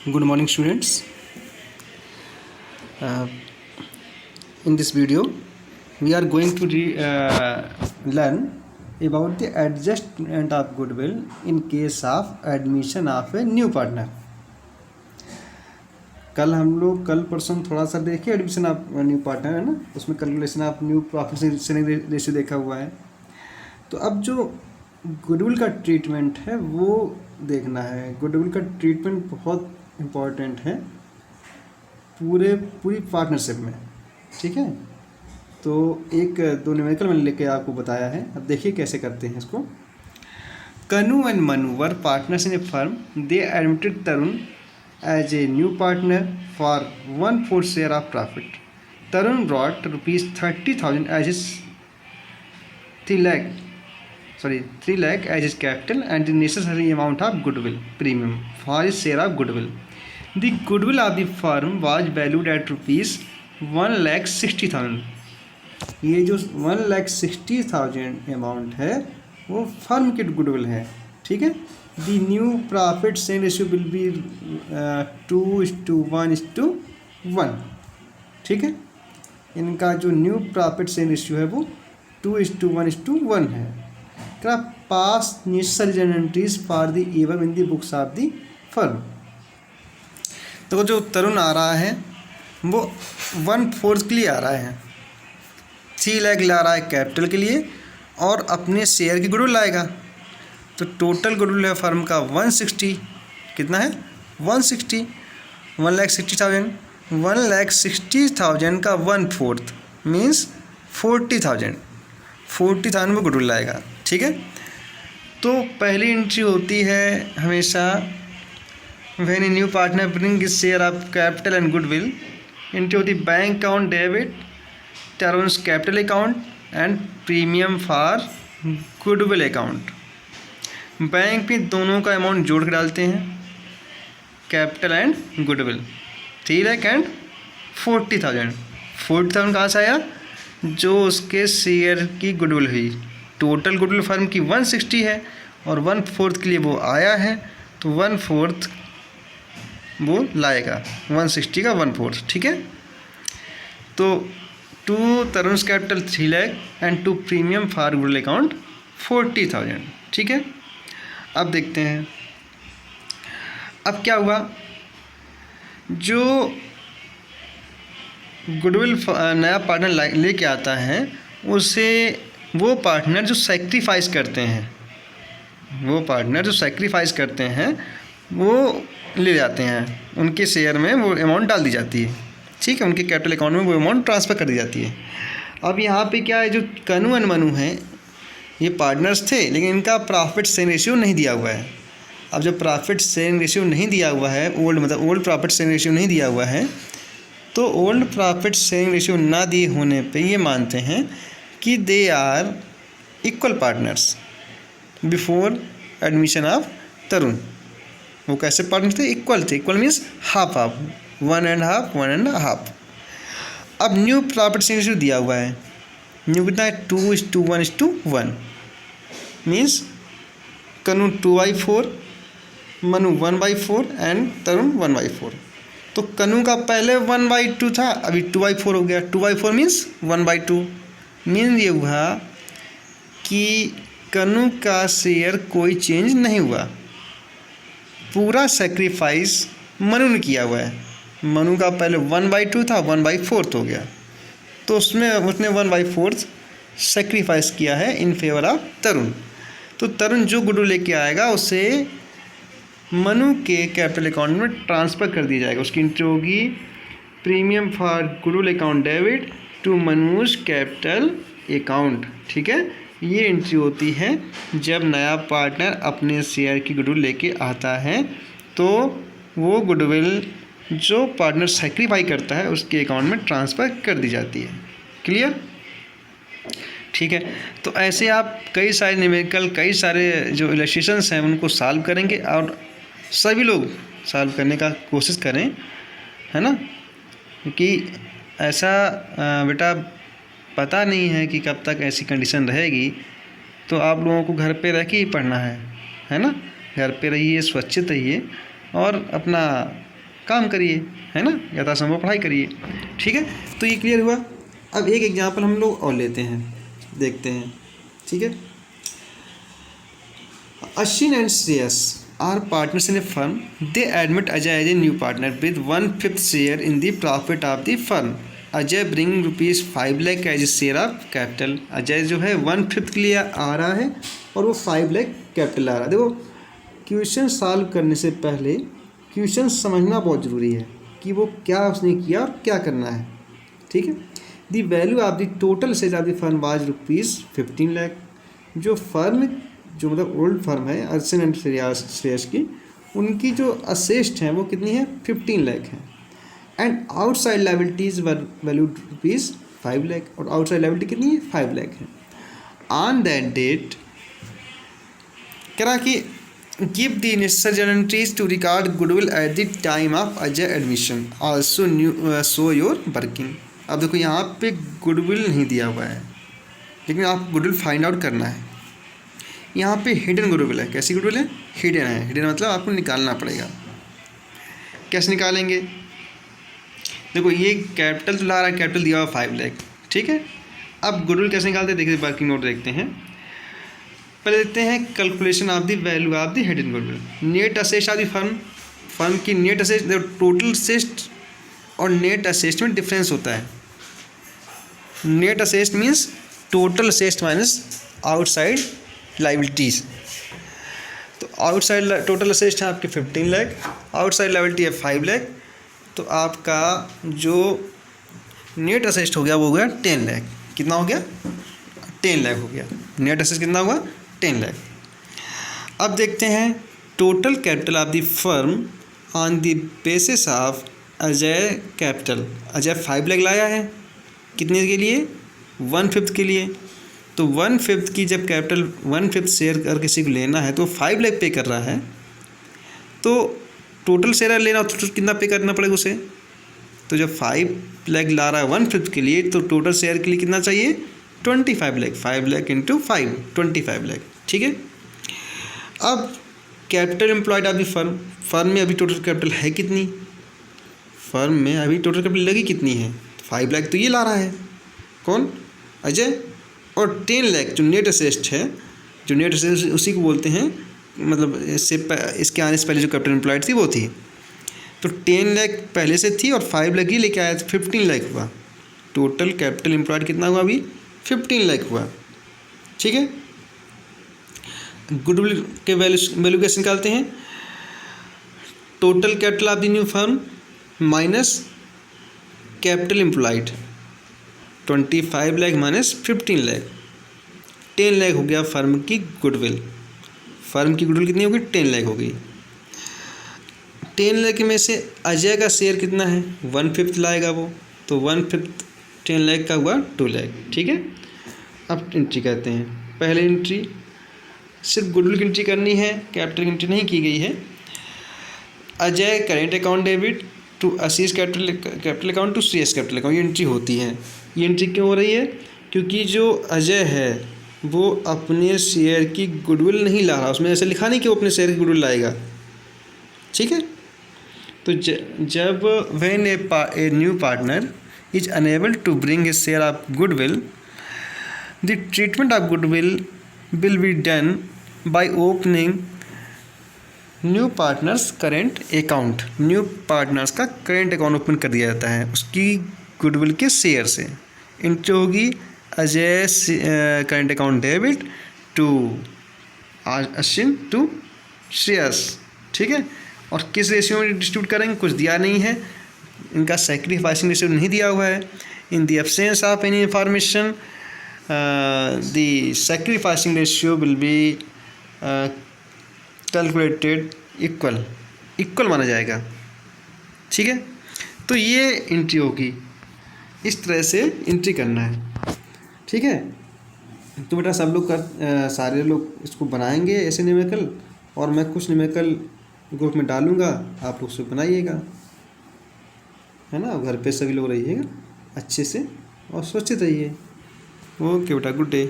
Good morning, students. In this video, we are going to learn about the adjustment of goodwill in case of admission of a new partner. कल परसों थोड़ा सा देखे admission of new partner, है ना, उसमें calculation of new profit sharing ratio देखा हुआ है। तो अब जो गुडविल का ट्रीटमेंट है वो देखना है। गुडविल का ट्रीटमेंट बहुत इम्पॉर्टेंट है पूरी पार्टनरशिप में, ठीक है। तो एक दो न्यूमेरिकल मैंने लेके आपको बताया है, अब देखिए कैसे करते हैं इसको। Kanu and Manu were partners in a firm, they admitted Tarun as a new partner for 1/4 share of profit. Tarun brought ₹30,000 as his 3 lakh as his capital and the necessary amount of goodwill premium for his share of goodwill. The goodwill of the firm was valued at ₹1,60,000. ये जो 1,60,000 amount है वो firm की goodwill है, ठीक है। The new profit sharing ratio will be 2:1:1, ठीक है। इनका जो न्यू प्रॉफिट शेयरिंग रेशियो है वो 2:1:1 है। पास necessary entries for the above in the books of the firm. तो जो तरुण आ रहा है वो 1/4 के लिए आ रहा है, 3 लाख ला रहा है कैपिटल के लिए और अपने शेयर की गुडविल लाएगा। तो टोटल गुडविल है फर्म का 160, कितना है 160, 1,60,000। 1,60,000 का 1/4 मीन्स 40,000 में गुडविल लाएगा, ठीक है। तो पहली एंट्री होती है हमेशा when a new partner bring share of capital and goodwill entry होती है bank account debit, terms capital account and premium for goodwill account. Bank में दोनों का अमाउंट जोड़ कर डालते हैं, capital and goodwill, 3 lakh and 40,000। 40,000 कहाँ से आया, जो उसके शेयर की गुडविल हुई। टोटल गुडविल फर्म की 160 है और 1/4 के लिए वो आया है, तो 1/4 वो लाएगा, 160 का 1/4, ठीक है। तो to Tarun's capital 3 lakh and to premium for goodwill account 40,000, ठीक है। अब देखते हैं अब क्या हुआ। जो गुडविल नया पार्टनर लेके आता है उसे वो पार्टनर जो सेक्रीफाइस करते हैं वो ले जाते हैं, उनके शेयर में वो अमाउंट डाल दी जाती है, ठीक है। उनके कैपिटल अकाउंट में वो अमाउंट ट्रांसफ़र कर दी जाती है। अब यहाँ पे क्या है, जो कनु एंड मनु हैं ये पार्टनर्स थे लेकिन इनका प्रॉफिट शेयरिंग रेशियो नहीं दिया हुआ है। अब जब प्रॉफिट शेयरिंग रेशियो नहीं दिया हुआ है, ओल्ड प्रॉफिट शेयरिंग रेशियो नहीं दिया हुआ है, तो ओल्ड प्रॉफिट शेयरिंग रेशियो ना दिए होने पे ये मानते हैं कि they are equal partners before admission of Tarun. वो कैसे पार्टनर थे, इक्वल थे। इक्वल मीन्स हाफ हाफ, 1.5 अब न्यू प्रॉफिट शेयरिंग रेशियो दिया हुआ है, न्यू कितना है 2:1:1 मीन्स कनु 2/4, मनु 1/4 एंड तरुण 1/4। तो कनु का पहले 1/2 था, अभी 2/4 हो गया। 2/4 मीन्स 1/2 मीन्स ये हुआ कि कनु का शेयर कोई चेंज नहीं हुआ, पूरा सेक्रीफाइस मनु ने किया हुआ है। मनु का पहले 1/2 था, 1/4 हो गया, तो उसमें उसने 1/4 सेक्रीफाइस किया है इन फेवर ऑफ तरुण। तो तरुण जो गुडविल लेके आएगा उसे मनु के कैपिटल अकाउंट में ट्रांसफ़र कर दिया जाएगा। उसकी एंट्री होगी premium for goodwill account debit to Manuj capital account, ठीक है। ये एंट्री होती है जब नया पार्टनर अपने शेयर की गुडविल लेके आता है, तो वो गुडविल जो पार्टनर सेक्रीफाई करता है उसके अकाउंट में ट्रांसफ़र कर दी जाती है। क्लियर, ठीक है। तो ऐसे आप कई सारे न्यूमेरिकल, कई सारे जो इलस्ट्रेशंस हैं उनको सॉल्व करेंगे और सभी लोग सॉल्व करने का कोशिश करें, है ना, क्योंकि ऐसा बेटा पता नहीं है कि कब तक ऐसी कंडीशन रहेगी। तो आप लोगों को घर पे रह के ही पढ़ना है ना। घर पे रहिए, सुरक्षित रहिए और अपना काम करिए, है ना, यथासंभव पढ़ाई करिए। ठीक है, तो ये क्लियर हुआ। अब एक एग्जाम्पल हम लोग और लेते हैं, देखते हैं। ठीक है, Ashwin and Shreyas are partners in a firm, they admit Ajay as a new partner with 1/5 share in the profit of the firm. Ajay bring ₹5 lakh as a share of capital. Ajay जो है 1/5 के लिए आ रहा है और वो 5 लाख कैपिटल आ रहा है। देखो, क्वेश्चन सॉल्व करने से पहले क्वेश्चन समझना बहुत ज़रूरी है कि वो क्या उसने किया और क्या करना है। ठीक है, the value of the total sale of the firm was ₹15 lakh. जो फर्म, जो मतलब ओल्ड फर्म है अश्विन एंड श्रेयस की, उनकी जो असेस्ट हैं वो कितनी है, 15 लाख है। And outside liabilities valued ₹5 lakh, और आउटसाइड लायबिलिटी कितनी है, 5 लाख है। ऑन दैट डेट करा कि give the necessary journal entries to record goodwill at the time of Ajay admission, also new show your working. अब देखो यहाँ पे गुडविल नहीं दिया हुआ है, लेकिन आप गुडविल फाइंड आउट करना है। यहाँ पे हिडन गुडविल है। कैसी गुडविल है, हिडन है। हिडन मतलब आपको निकालना पड़ेगा। कैसे निकालेंगे, देखो ये कैपिटल तो ला रहा है, कैपिटल दिया हुआ 5 लाख। ठीक है, अब गुडविल कैसे निकालते हैं, देखिए वर्किंग नोट देखते हैं। पहले देखते हैं calculation of the value of the hidden goodwill. Net asset of the firm, firm की नेट असेस्ट, देखो टोटल असेस्ट और नेट असेस्ट में डिफरेंस होता है। Net asset means total asset minus outside liabilities. तो आउटसाइड टोटल असेस्ट है आपके 15 lakh, outside liability है 5 लाख, तो आपका जो नेट असेस्ट हो गया वो हो गया 10 लाख। कितना हो गया, 10 लाख हो गया। नेट असेस्ट कितना हुआ, 10 लाख। अब देखते हैं total capital of the firm on the basis of Ajay capital. Ajay 5 lakh लाया है, कितने के लिए, 1/5 के लिए। तो 1/5 की जब कैपिटल 1/5 शेयर अगर किसी को लेना है तो 5 लाख पे कर रहा है, तो टोटल शेयर लेना तो कितना पे करना पड़ेगा उसे। तो जब 5 लाख ला रहा है 1/5 के लिए, तो टोटल शेयर के लिए कितना चाहिए, 25 लाख। 5 लाख इंटू 5, 25 लाख। ठीक है, अब capital employed of the firm, firm में अभी टोटल कैपिटल है कितनी, फर्म में अभी टोटल कैपिटल लगी कितनी है, 5 लाख तो ये ला रहा है, कौन, अजय। और 10 लाख जो नेट असेस्ट है, जो नेट असेस्ट उसी को बोलते हैं, मतलब इसके आने से पहले जो कैपिटल एम्प्लॉयड थी वो थी। तो 10 लाख पहले से थी और 5 लाख ही लेके आया, तो 15 लाख हुआ। टोटल कैपिटल एम्प्लॉयड कितना हुआ अभी, 15 लाख हुआ। ठीक है, गुडविल के वैल्यू कैसे निकालते हैं, total capital of the new firm minus capital employed, 25 lakh minus 15 lakh, 10 lakh हो गया फर्म की गुडविल। फर्म की गुडविल कितनी होगी, 10 लाख होगी। 10 लाख में से अजय का शेयर कितना है, 1/5 लाएगा वो, तो 1/5 10 लाख का हुआ 2 लाख। ठीक है, अब एंट्री कहते हैं। पहले एंट्री सिर्फ गुडविल की एंट्री करनी है, कैपिटल की एंट्री नहीं की गई है। Ajay current account debit to Ashish capital account to Shreyas capital account, ये एंट्री होती है। ये एंट्री क्यों हो रही है, क्योंकि जो अजय है वो अपने शेयर की गुडविल नहीं ला रहा, उसमें ऐसे लिखा नहीं कि वो अपने शेयर की गुडविल लाएगा। ठीक है, तो जब when a new partner is unable to bring a share of goodwill, the treatment of goodwill will be done by opening new partners current account. New partners का करेंट अकाउंट ओपन कर दिया जाता है उसकी गुडविल के share से। Entry होगी Ajay current account debit to Ashwin to Shreyas. ठीक है, और किस रेशियो में डिस्ट्रीब्यूट करेंगे कुछ दिया नहीं है, इनका सैक्रिफाइसिंग रेशियो नहीं दिया हुआ है। In the absence of any information the sacrificing ratio will be calculated equal माना जाएगा। ठीक है, तो ये एंट्री होगी, इस तरह से एंट्री करना है। ठीक है, तो बेटा सब लोग सारे लोग इसको बनाएंगे ऐसे न्यूमेरिकल, और मैं कुछ न्यूमेरिकल ग्रुप में डालूंगा, आप लोग उसको बनाइएगा, है ना। घर पे सभी लोग रहिएगा अच्छे से और सुरक्षित रहिए। ओके बेटा, गुड डे।